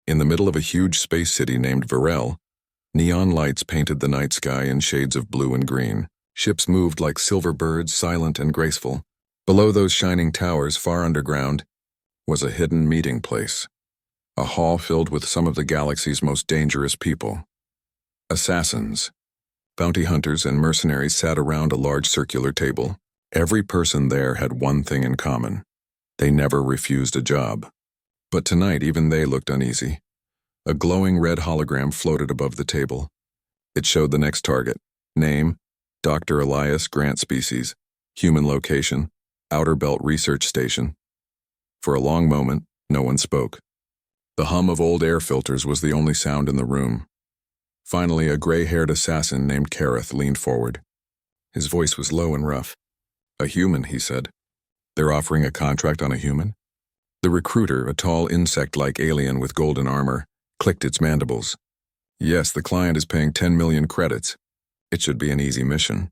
In the middle of a huge space city named Varel, neon lights painted the night sky in shades of blue and green. Ships moved like silver birds, silent and graceful. Below those shining towers, far underground, was a hidden meeting place. A hall filled with some of the galaxy's most dangerous people. Assassins, bounty hunters, and mercenaries sat around a large circular table. Every person there had one thing in common. They never refused a job. But tonight even they looked uneasy. A glowing red hologram floated above the table. It showed the next target. Name, Dr. Elias Grant Species. Human location, Outer Belt Research Station. For a long moment, no one spoke. The hum of old air filters was the only sound in the room. Finally, a gray-haired assassin named Kareth leaned forward. His voice was low and rough. "A human," he said. "They're offering a contract on a human?" The recruiter, a tall insect-like alien with golden armor, clicked its mandibles. "Yes, the client is paying 10 million credits. It should be an easy mission."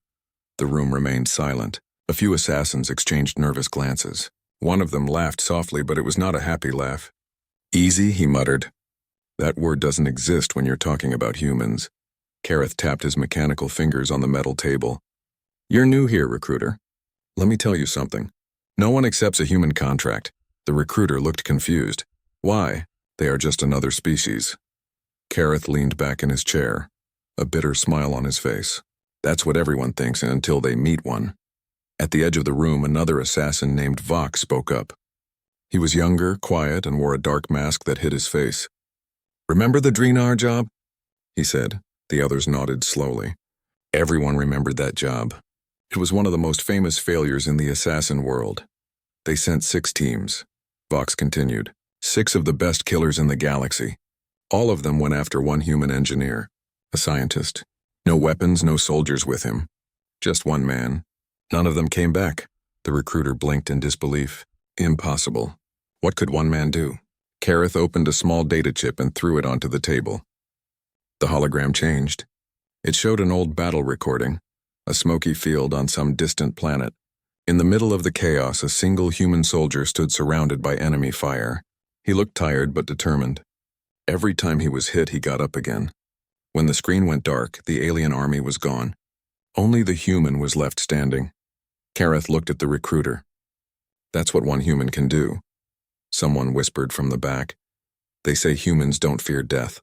The room remained silent. A few assassins exchanged nervous glances. One of them laughed softly, but it was not a happy laugh. "Easy," he muttered. "That word doesn't exist when you're talking about humans." Kareth tapped his mechanical fingers on the metal table. "You're new here, recruiter. Let me tell you something. No one accepts a human contract." The recruiter looked confused. "Why? They are just another species." Kareth leaned back in his chair, a bitter smile on his face. "That's what everyone thinks until they meet one." At the edge of the room, another assassin named Vox spoke up. He was younger, quiet, and wore a dark mask that hid his face. "Remember the Dreenar job?" he said. The others nodded slowly. Everyone remembered that job. It was one of the most famous failures in the assassin world. They sent 6 teams. Vox continued. 6 of the best killers in the galaxy. All of them went after one human engineer, a scientist. No weapons, no soldiers with him. Just one man. None of them came back. The recruiter blinked in disbelief. Impossible. What could one man do? Kareth opened a small data chip and threw it onto the table. The hologram changed. It showed an old battle recording, a smoky field on some distant planet. In the middle of the chaos, a single human soldier stood surrounded by enemy fire. He looked tired but determined. Every time he was hit, he got up again. When the screen went dark, the alien army was gone. Only the human was left standing. Kareth looked at the recruiter. "That's what one human can do." Someone whispered from the back. "They say humans don't fear death."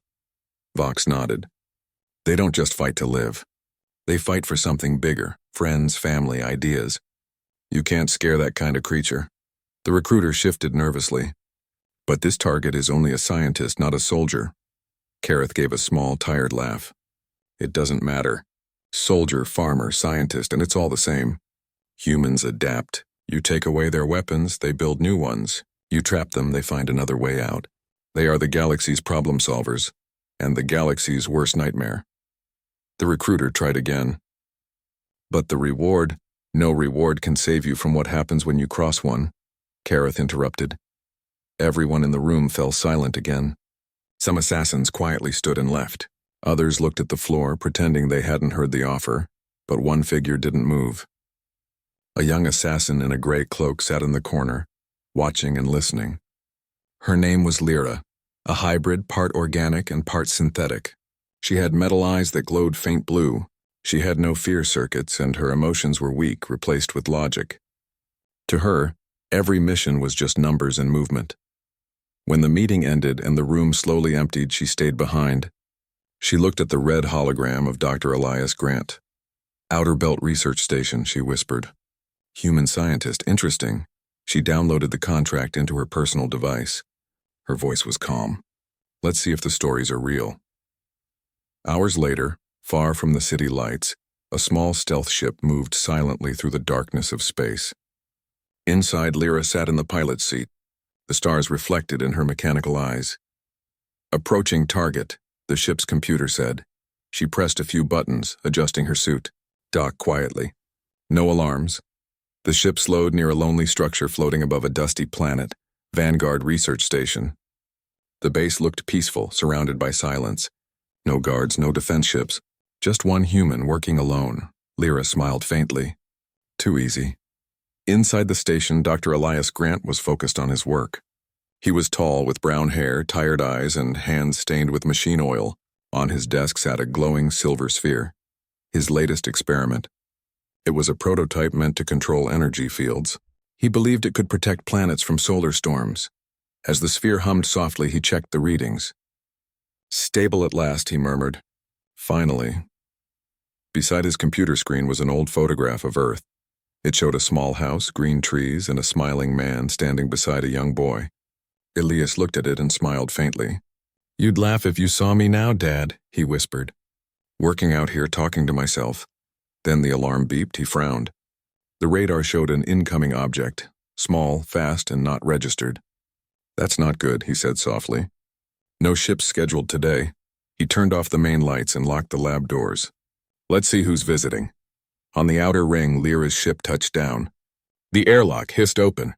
Vox nodded. "They don't just fight to live. They fight for something bigger, friends, family, ideas. You can't scare that kind of creature." The recruiter shifted nervously. "But this target is only a scientist, not a soldier." Kareth gave a small, tired laugh. "It doesn't matter. Soldier, farmer, scientist, and it's all the same. Humans adapt. You take away their weapons, they build new ones. You trap them, they find another way out. They are the galaxy's problem solvers, and the galaxy's worst nightmare." The recruiter tried again. "But the reward? No reward can save you from what happens when you cross one," Kareth interrupted. Everyone in the room fell silent again. Some assassins quietly stood and left. Others looked at the floor, pretending they hadn't heard the offer, but one figure didn't move. A young assassin in a gray cloak sat in the corner, watching and listening. Her name was Lyra, a hybrid, part organic and part synthetic. She had metal eyes that glowed faint blue. She had no fear circuits, and her emotions were weak, replaced with logic. To her, every mission was just numbers and movement. When the meeting ended and the room slowly emptied, she stayed behind. She looked at the red hologram of Dr. Elias Grant. "Outer Belt Research Station," she whispered. "Human scientist, interesting." She downloaded the contract into her personal device. Her voice was calm. "Let's see if the stories are real." Hours later, far from the city lights, a small stealth ship moved silently through the darkness of space. Inside, Lyra sat in the pilot's seat, the stars reflected in her mechanical eyes. "Approaching target," the ship's computer said. She pressed a few buttons, adjusting her suit. "Dock quietly. No alarms." The ship slowed near a lonely structure floating above a dusty planet, Vanguard Research Station. The base looked peaceful, surrounded by silence. No guards, no defense ships. Just one human working alone. Lyra smiled faintly. Too easy. Inside the station, Dr. Elias Grant was focused on his work. He was tall, with brown hair, tired eyes, and hands stained with machine oil. On his desk sat a glowing silver sphere, his latest experiment. It was a prototype meant to control energy fields. He believed it could protect planets from solar storms. As the sphere hummed softly, he checked the readings. "Stable at last," he murmured. "Finally." Beside his computer screen was an old photograph of Earth. It showed a small house, green trees, and a smiling man standing beside a young boy. Elias looked at it and smiled faintly. "You'd laugh if you saw me now, Dad," he whispered. "Working out here, talking to myself." Then the alarm beeped. He frowned. The radar showed an incoming object, small, fast, and not registered. "That's not good," he said softly. "No ships scheduled today." He turned off the main lights and locked the lab doors. "Let's see who's visiting." On the outer ring, Lyra's ship touched down. The airlock hissed open.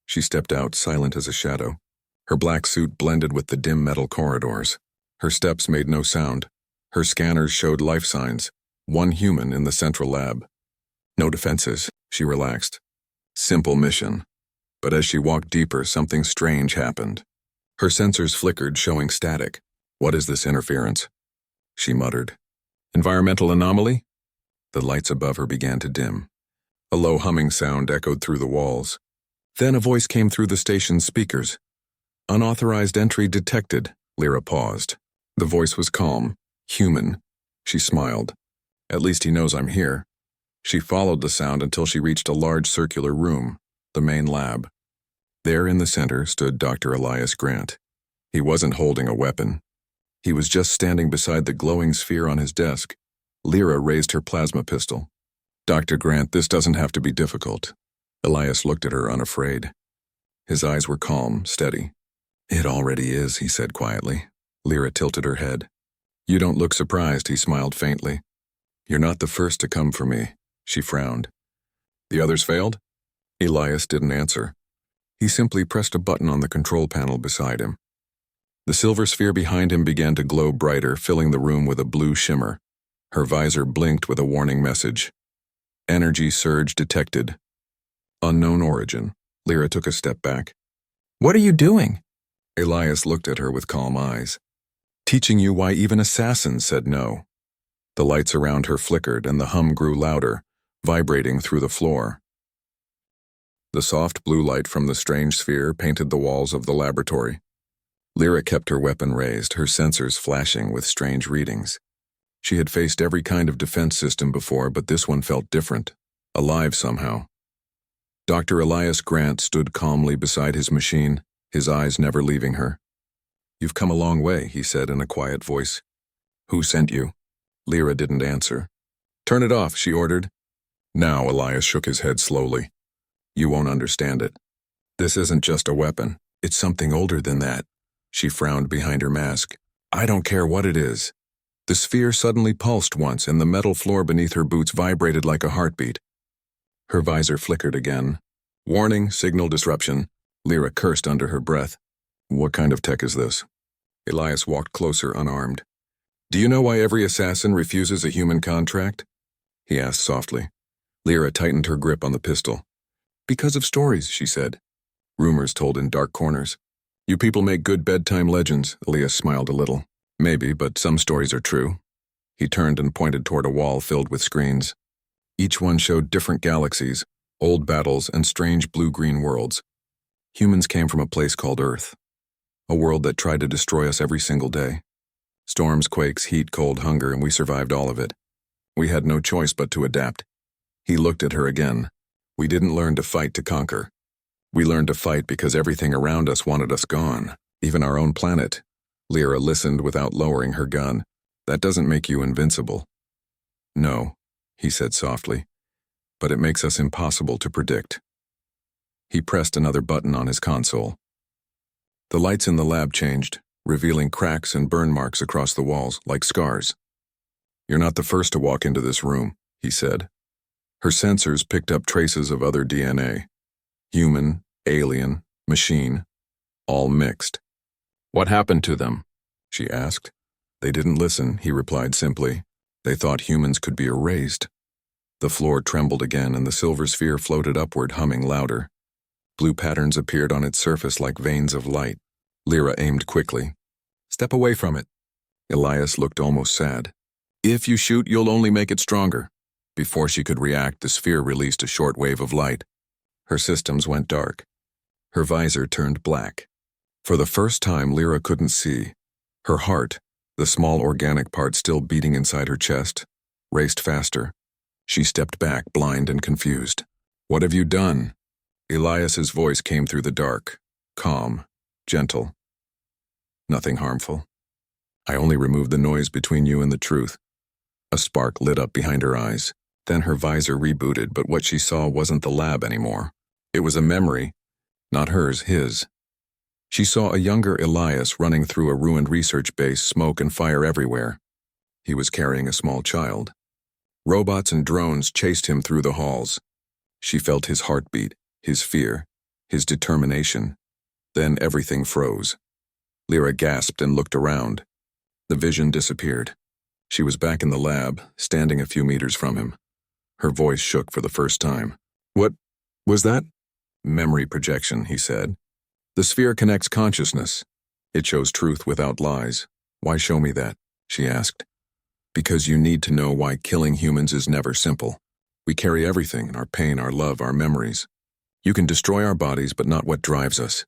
She stepped out, silent as a shadow. Her black suit blended with the dim metal corridors. Her steps made no sound. Her scanners showed life signs. One human in the central lab. No defenses, she relaxed. Simple mission. But as she walked deeper, something strange happened. Her sensors flickered, showing static. "What is this interference?" she muttered. "Environmental anomaly?" The lights above her began to dim. A low humming sound echoed through the walls. Then a voice came through the station's speakers. "Unauthorized entry detected." Lyra paused. The voice was calm, human. She smiled. "At least he knows I'm here." She followed the sound until she reached a large circular room, the main lab. There in the center stood Dr. Elias Grant. He wasn't holding a weapon. He was just standing beside the glowing sphere on his desk. Lyra raised her plasma pistol. "Dr. Grant, this doesn't have to be difficult." Elias looked at her, unafraid. His eyes were calm, steady. "It already is," he said quietly. Lyra tilted her head. "You don't look surprised," he smiled faintly. "You're not the first to come for me." She frowned. "The others failed?" Elias didn't answer. He simply pressed a button on the control panel beside him. The silver sphere behind him began to glow brighter, filling the room with a blue shimmer. Her visor blinked with a warning message. "Energy surge detected. Unknown origin." Lyra took a step back. "What are you doing?" Elias looked at her with calm eyes. "Teaching you why even assassins said no." The lights around her flickered and the hum grew louder, vibrating through the floor. The soft blue light from the strange sphere painted the walls of the laboratory. Lyra kept her weapon raised, her sensors flashing with strange readings. She had faced every kind of defense system before, but this one felt different, alive somehow. Dr. Elias Grant stood calmly beside his machine, his eyes never leaving her. "You've come a long way," he said in a quiet voice. "Who sent you?" Lyra didn't answer. "Turn it off," she ordered. Now Elias shook his head slowly. "You won't understand it. This isn't just a weapon. It's something older than that." She frowned behind her mask. "I don't care what it is." The sphere suddenly pulsed once, and the metal floor beneath her boots vibrated like a heartbeat. Her visor flickered again. "Warning, signal disruption." Lyra cursed under her breath. "What kind of tech is this?" Elias walked closer, unarmed. "Do you know why every assassin refuses a human contract?" he asked softly. Lyra tightened her grip on the pistol. "Because of stories," she said. "Rumors told in dark corners." "You people make good bedtime legends," Elias smiled a little. "Maybe, but some stories are true." He turned and pointed toward a wall filled with screens. Each one showed different galaxies, old battles, and strange blue-green worlds. Humans came from a place called Earth, a world that tried to destroy us every single day. Storms, quakes, heat, cold, hunger, and we survived all of it. We had no choice but to adapt. He looked at her again. "We didn't learn to fight to conquer. We learned to fight because everything around us wanted us gone, even our own planet." Lyra listened without lowering her gun. "That doesn't make you invincible." "No," he said softly, "but it makes us impossible to predict." He pressed another button on his console. The lights in the lab changed, revealing cracks and burn marks across the walls, like scars. "You're not the first to walk into this room," he said. Her sensors picked up traces of other DNA. Human, alien, machine, all mixed. "What happened to them?" she asked. "They didn't listen," he replied simply. "They thought humans could be erased." The floor trembled again and the silver sphere floated upward, humming louder. Blue patterns appeared on its surface like veins of light. Lyra aimed quickly. "Step away from it." Elias looked almost sad. "If you shoot, you'll only make it stronger." Before she could react, the sphere released a short wave of light. Her systems went dark. Her visor turned black. For the first time, Lyra couldn't see. Her heart, the small organic part still beating inside her chest, raced faster. She stepped back, blind and confused. "What have you done?" Elias's voice came through the dark, calm, gentle. "Nothing harmful. I only removed the noise between you and the truth." A spark lit up behind her eyes. Then her visor rebooted, but what she saw wasn't the lab anymore. It was a memory, not hers, his. She saw a younger Elias running through a ruined research base, smoke and fire everywhere. He was carrying a small child. Robots and drones chased him through the halls. She felt his heartbeat, his fear, his determination. Then everything froze. Lyra gasped and looked around. The vision disappeared. She was back in the lab, standing a few meters from him. Her voice shook for the first time. "What was that?" "Memory projection," he said. "The sphere connects consciousness. It shows truth without lies." "Why show me that?" she asked. "Because you need to know why killing humans is never simple. We carry everything, our pain, our love, our memories. You can destroy our bodies, but not what drives us."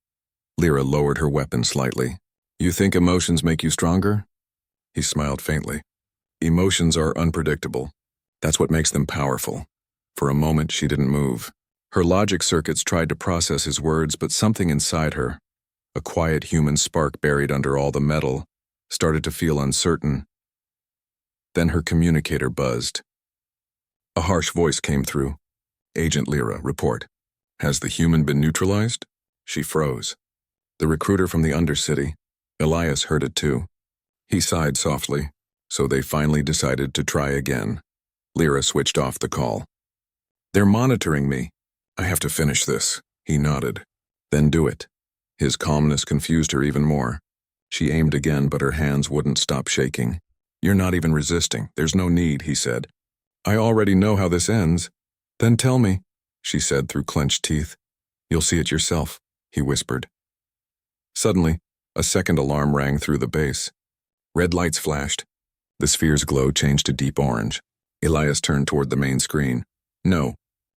Lyra lowered her weapon slightly. "You think emotions make you stronger?" He smiled faintly. "Emotions are unpredictable. That's what makes them powerful." For a moment, she didn't move. Her logic circuits tried to process his words, but something inside her, a quiet human spark buried under all the metal, started to feel uncertain. Then her communicator buzzed. A harsh voice came through. "Agent Lyra, report. Has the human been neutralized?" She froze. The recruiter from the Undercity, Elias, heard it too. He sighed softly. So they finally decided to try again. Lyra switched off the call. "They're monitoring me. I have to finish this." He nodded. "Then do it." His calmness confused her even more. She aimed again, but her hands wouldn't stop shaking. "You're not even resisting. There's no need," he said. "I already know how this ends." "Then tell me," she said through clenched teeth. "You'll see it yourself," he whispered. Suddenly, a second alarm rang through the base. Red lights flashed. The sphere's glow changed to deep orange. Elias turned toward the main screen. No,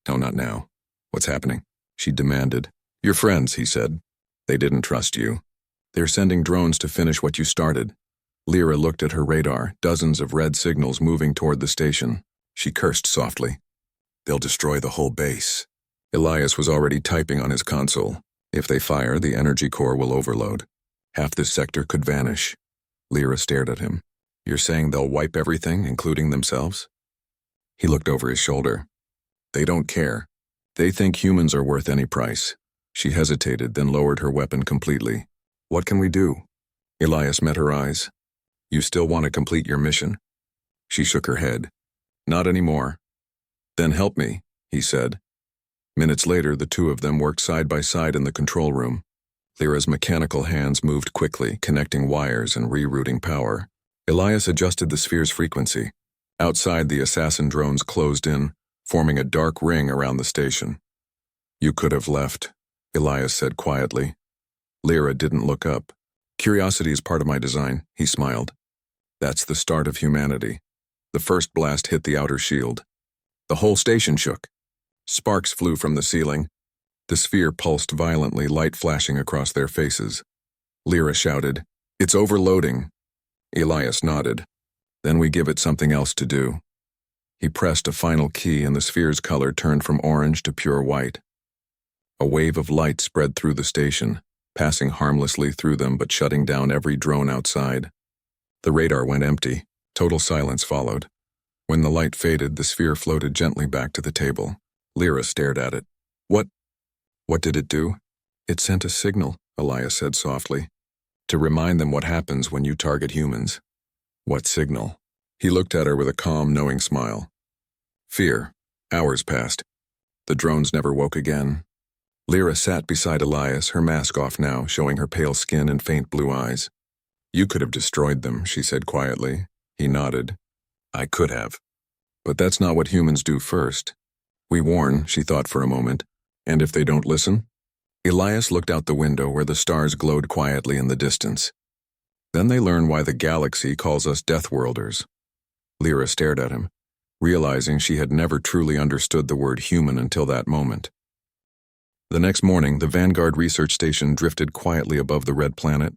not now. "What's happening?" she demanded. "Your friends," he said. "They didn't trust you. They're sending drones to finish what you started." Lyra looked at her radar, dozens of red signals moving toward the station. She cursed softly. "They'll destroy the whole base." Elias was already typing on his console. "If they fire, the energy core will overload. Half this sector could vanish." Lyra stared at him. "You're saying they'll wipe everything, including themselves?" He looked over his shoulder. "They don't care. They think humans are worth any price." She hesitated, then lowered her weapon completely. "What can we do?" Elias met her eyes. "You still want to complete your mission?" She shook her head. "Not anymore." "Then help me," he said. Minutes later, the two of them worked side by side in the control room. Lyra's mechanical hands moved quickly, connecting wires and rerouting power. Elias adjusted the sphere's frequency. Outside, the assassin drones closed in, forming a dark ring around the station. "You could have left," Elias said quietly. Lyra didn't look up. "Curiosity is part of my design," he smiled. "That's the start of humanity." The first blast hit the outer shield. The whole station shook. Sparks flew from the ceiling. The sphere pulsed violently, light flashing across their faces. Lyra shouted, "It's overloading." Elias nodded. "Then we give it something else to do." He pressed a final key and the sphere's color turned from orange to pure white. A wave of light spread through the station, passing harmlessly through them but shutting down every drone outside. The radar went empty. Total silence followed. When the light faded, the sphere floated gently back to the table. Lyra stared at it. What did it do?" "It sent a signal," Elias said softly, "to remind them what happens when you target humans." "What signal?" He looked at her with a calm, knowing smile. "Fear." Hours passed. The drones never woke again. Lyra sat beside Elias, her mask off now, showing her pale skin and faint blue eyes. "You could have destroyed them," she said quietly. He nodded. "I could have. But that's not what humans do first. We warn," she thought for a moment. "And if they don't listen?" Elias looked out the window where the stars glowed quietly in the distance. Then they learn why the galaxy calls us Deathworlders. Lyra stared at him, realizing she had never truly understood the word human until that moment. The next morning, the Vanguard research station drifted quietly above the red planet.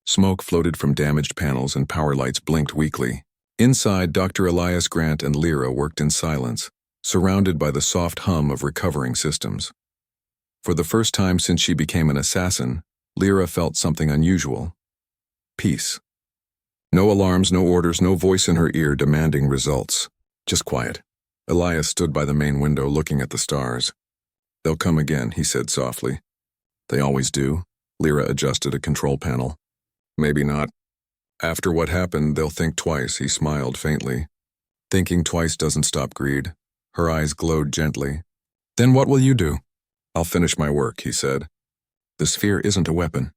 Smoke floated from damaged panels and power lights blinked weakly. Inside, Dr. Elias Grant and Lyra worked in silence, surrounded by the soft hum of recovering systems. For the first time since she became an assassin, Lyra felt something unusual. Peace. No alarms, no orders, no voice in her ear demanding results. Just quiet. Elias stood by the main window looking at the stars. "They'll come again," he said softly. "They always do." Lyra adjusted a control panel. "Maybe not. After what happened, they'll think twice," he smiled faintly. "Thinking twice doesn't stop greed." Her eyes glowed gently. "Then what will you do?" "I'll finish my work," he said. "The sphere isn't a weapon.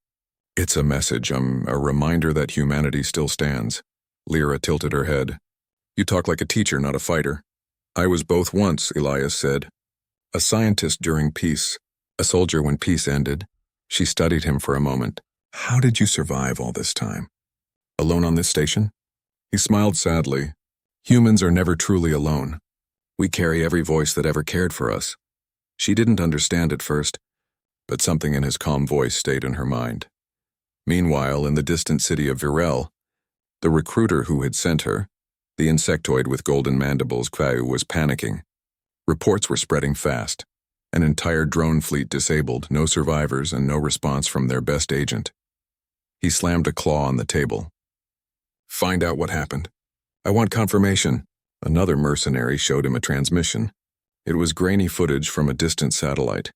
It's a message, a reminder that humanity still stands." Lyra tilted her head. "You talk like a teacher, not a fighter." "I was both once," Elias said. "A scientist during peace, a soldier when peace ended." She studied him for a moment. "How did you survive all this time? Alone on this station?" He smiled sadly. "Humans are never truly alone. We carry every voice that ever cared for us." She didn't understand at first, but something in his calm voice stayed in her mind. Meanwhile, in the distant city of Virel, the recruiter who had sent her, the insectoid with golden mandibles, Kwau, was panicking. Reports were spreading fast. An entire drone fleet disabled, no survivors, and no response from their best agent. He slammed a claw on the table. "Find out what happened. I want confirmation." Another mercenary showed him a transmission. It was grainy footage from a distant satellite.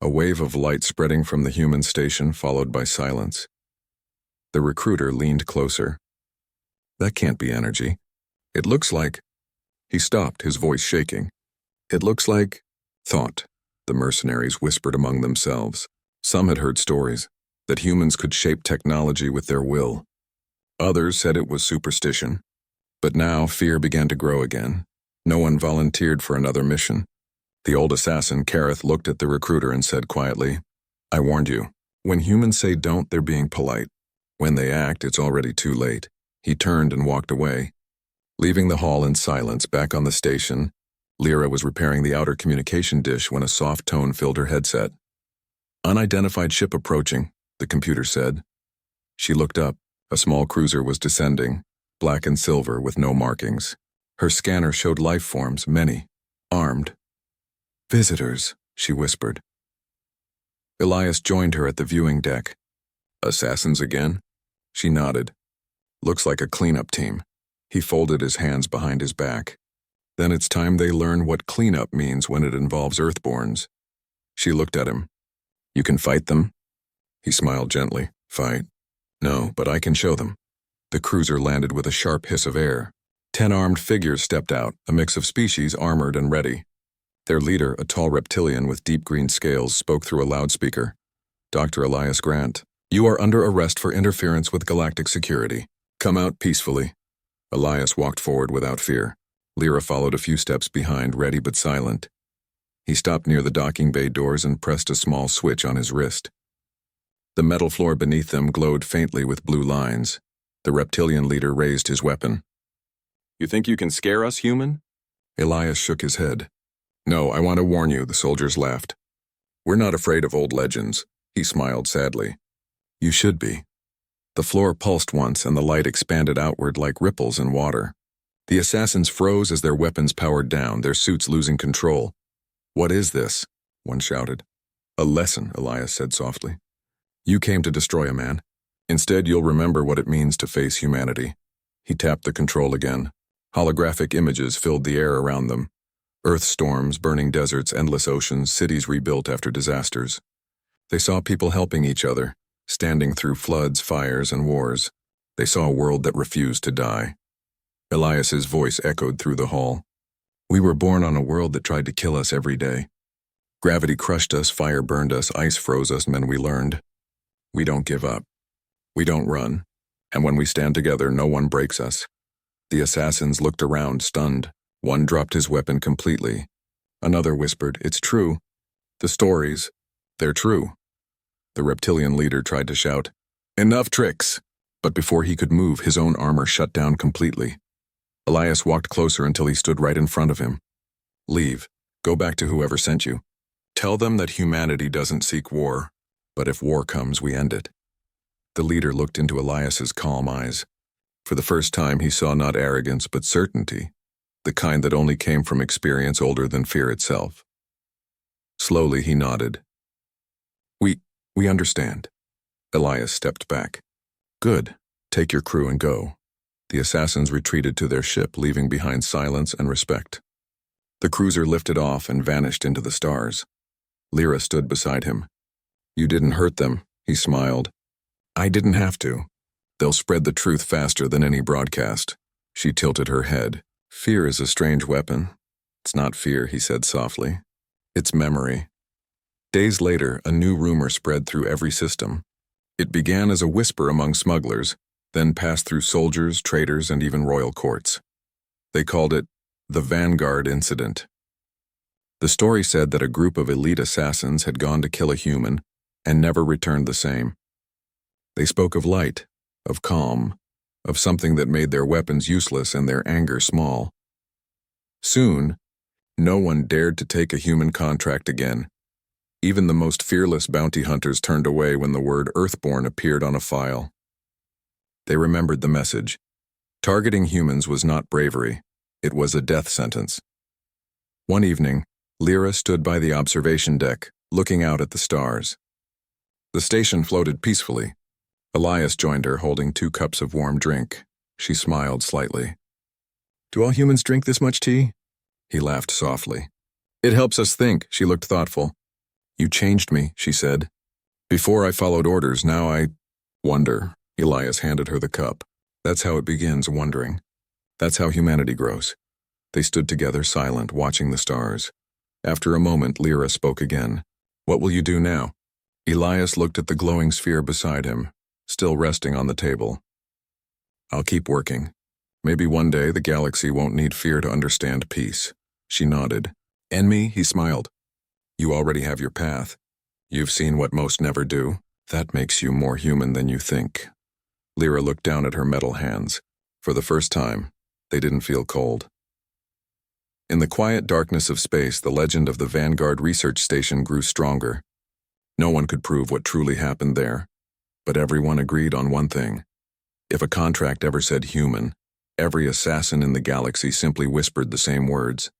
A wave of light spreading from the human station, followed by silence. The recruiter leaned closer. "That can't be energy. It looks like—" He stopped, his voice shaking. "It looks like thought," the mercenaries whispered among themselves. Some had heard stories that humans could shape technology with their will. Others said it was superstition. But now fear began to grow again. No one volunteered for another mission. The old assassin, Kareth, looked at the recruiter and said quietly, "I warned you. When humans say don't, they're being polite. When they act, it's already too late." He turned and walked away. Leaving the hall in silence, back on the station, Lyra was repairing the outer communication dish when a soft tone filled her headset. "Unidentified ship approaching," the computer said. She looked up. A small cruiser was descending, black and silver with no markings. Her scanner showed life forms, many, armed. "Visitors," she whispered. Elias joined her at the viewing deck. "Assassins again?" She nodded. "Looks like a cleanup team." He folded his hands behind his back. "Then it's time they learn what cleanup means when it involves Earthborns." She looked at him. "You can fight them?" He smiled gently. "Fight? No, but I can show them." The cruiser landed with a sharp hiss of air. 10 armed figures stepped out, a mix of species armored and ready. Their leader, a tall reptilian with deep green scales, spoke through a loudspeaker. "Dr. Elias Grant, you are under arrest for interference with galactic security. Come out peacefully." Elias walked forward without fear. Lyra followed a few steps behind, ready but silent. He stopped near the docking bay doors and pressed a small switch on his wrist. The metal floor beneath them glowed faintly with blue lines. The reptilian leader raised his weapon. "You think you can scare us, human?" Elias shook his head. "No, I want to warn you," the soldiers laughed. "We're not afraid of old legends." He smiled sadly. "You should be." The floor pulsed once and the light expanded outward like ripples in water. The assassins froze as their weapons powered down, their suits losing control. "What is this?" one shouted. "A lesson," Elias said softly. "You came to destroy a man. Instead, you'll remember what it means to face humanity." He tapped the control again. Holographic images filled the air around them. Earth storms, burning deserts, endless oceans, cities rebuilt after disasters. They saw people helping each other, standing through floods, fires, and wars. They saw a world that refused to die. Elias's voice echoed through the hall. "We were born on a world that tried to kill us every day. Gravity crushed us, fire burned us, ice froze us, and then we learned. We don't give up. We don't run. And when we stand together, no one breaks us." The assassins looked around, stunned. One dropped his weapon completely. Another whispered, "It's true. The stories, they're true." The reptilian leader tried to shout, "Enough tricks!" But before he could move, his own armor shut down completely. Elias walked closer until he stood right in front of him. "Leave. Go back to whoever sent you. Tell them that humanity doesn't seek war, but if war comes, we end it." The leader looked into Elias's calm eyes. For the first time, he saw not arrogance, but certainty, the kind that only came from experience older than fear itself. Slowly, he nodded. We understand." Elias stepped back. "Good. Take your crew and go." The assassins retreated to their ship, leaving behind silence and respect. The cruiser lifted off and vanished into the stars. Lyra stood beside him. "You didn't hurt them," he smiled. "I didn't have to. They'll spread the truth faster than any broadcast." She tilted her head. "Fear is a strange weapon." "It's not fear," he said softly. "It's memory." Days later, a new rumor spread through every system. It began as a whisper among smugglers, then passed through soldiers, traders, and even royal courts. They called it the Vanguard Incident. The story said that a group of elite assassins had gone to kill a human and never returned the same. They spoke of light, of calm, of something that made their weapons useless and their anger small. Soon, no one dared to take a human contract again. Even the most fearless bounty hunters turned away when the word Earthborn appeared on a file. They remembered the message. Targeting humans was not bravery. It was a death sentence. One evening, Lyra stood by the observation deck, looking out at the stars. The station floated peacefully. Elias joined her, holding 2 cups of warm drink. She smiled slightly. "Do all humans drink this much tea?" He laughed softly. "It helps us think." She looked thoughtful. "You changed me," she said. "Before I followed orders, now I wonder." Elias handed her the cup. "That's how it begins, wondering. That's how humanity grows." They stood together, silent, watching the stars. After a moment, Lyra spoke again. "What will you do now?" Elias looked at the glowing sphere beside him, still resting on the table. "I'll keep working. Maybe one day the galaxy won't need fear to understand peace." She nodded. "And me?" He smiled. "You already have your path. You've seen what most never do. That makes you more human than you think." Lyra looked down at her metal hands. For the first time, they didn't feel cold. In the quiet darkness of space, the legend of the Vanguard research station grew stronger. No one could prove what truly happened there, but everyone agreed on one thing. If a contract ever said human, every assassin in the galaxy simply whispered the same words.